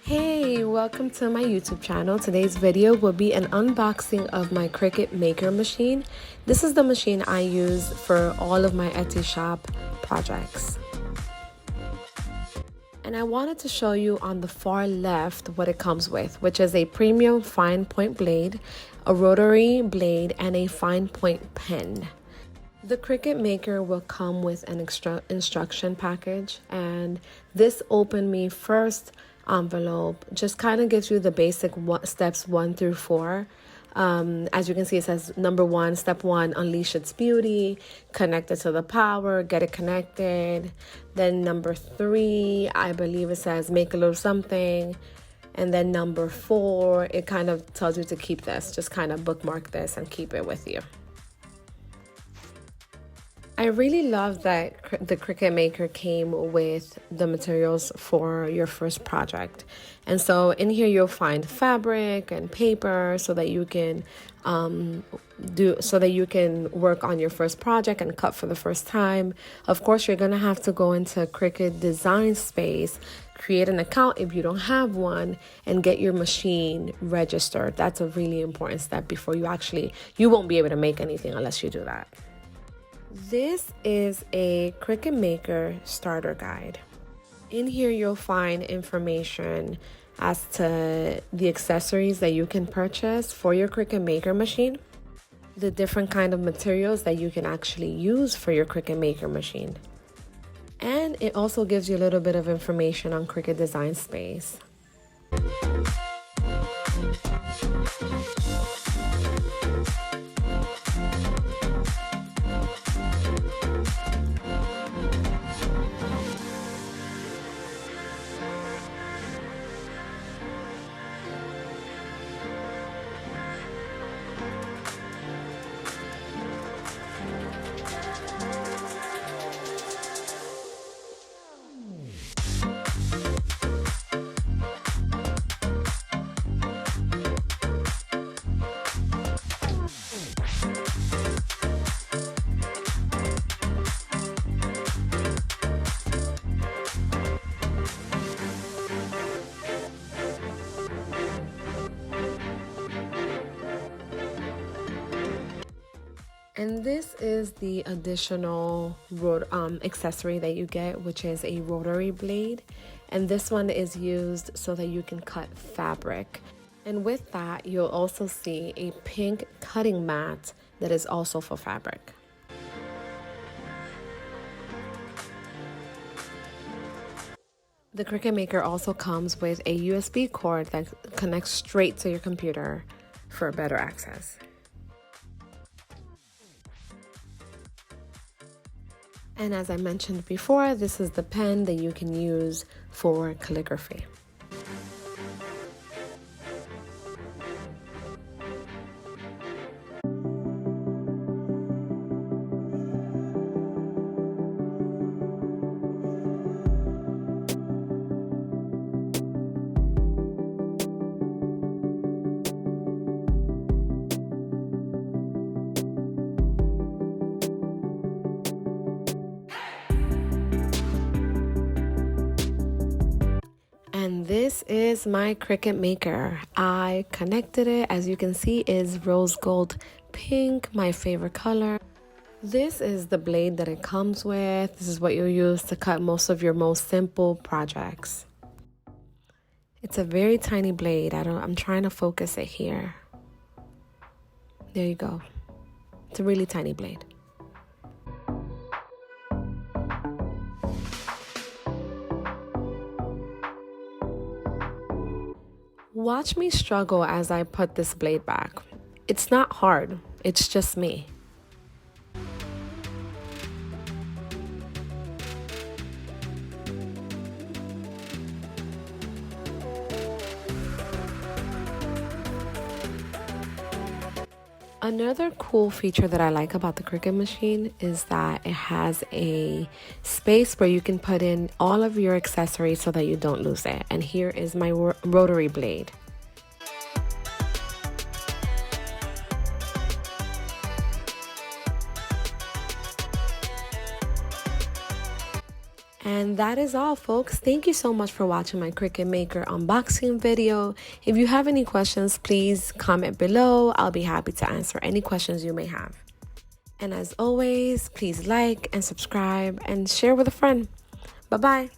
Hey, welcome to my YouTube channel. Today's video will be an unboxing of my Cricut Maker machine. This is the machine I use for all of my Etsy shop projects. And I wanted to show you on the far left what it comes with, which is a premium fine point blade, a rotary blade, and a fine point pen. The Cricut Maker will come with an extra instruction package, and this Open Me First envelope just kind of gives you the basic steps 1 through 4. As you can see, it says number 1, step 1, unleash its beauty, connect it to the power, get it connected. Then number 3, I believe it says make a little something. And then number 4, it kind of tells you to keep this, just kind of bookmark this and keep it with you. I really love that the Cricut Maker came with the materials for your first project. And so in here you'll find fabric and paper so that you can work on your first project and cut for the first time. Of course, you're going to have to go into Cricut Design Space, create an account if you don't have one, and get your machine registered. That's a really important step before you won't be able to make anything unless you do that. This is a Cricut Maker starter guide. In here you'll find information as to the accessories that you can purchase for your Cricut Maker machine, the different kind of materials that you can actually use for your Cricut Maker machine. And it also gives you a little bit of information on Cricut Design Space. And this is the additional accessory that you get, which is a rotary blade. And this one is used so that you can cut fabric. And with that, you'll also see a pink cutting mat that is also for fabric. The Cricut Maker also comes with a USB cord that connects straight to your computer for better access. And as I mentioned before, this is the pen that you can use for calligraphy. And this is my Cricut Maker. I connected it. As you can see, is rose gold pink, my favorite color. This is the blade that it comes with. This is what you'll use to cut most of your most simple projects. It's a very tiny blade. I'm trying to focus it here. There you go. It's a really tiny blade. Watch me struggle as I put this blade back. It's not hard, it's just me. Another cool feature that I like about the Cricut machine is that it has a space where you can put in all of your accessories so that you don't lose it. And here is my rotary blade. And that is all, folks. Thank you so much for watching my Cricut Maker unboxing video. If you have any questions, please comment below. I'll be happy to answer any questions you may have. And as always, please like and subscribe and share with a friend. Bye-bye.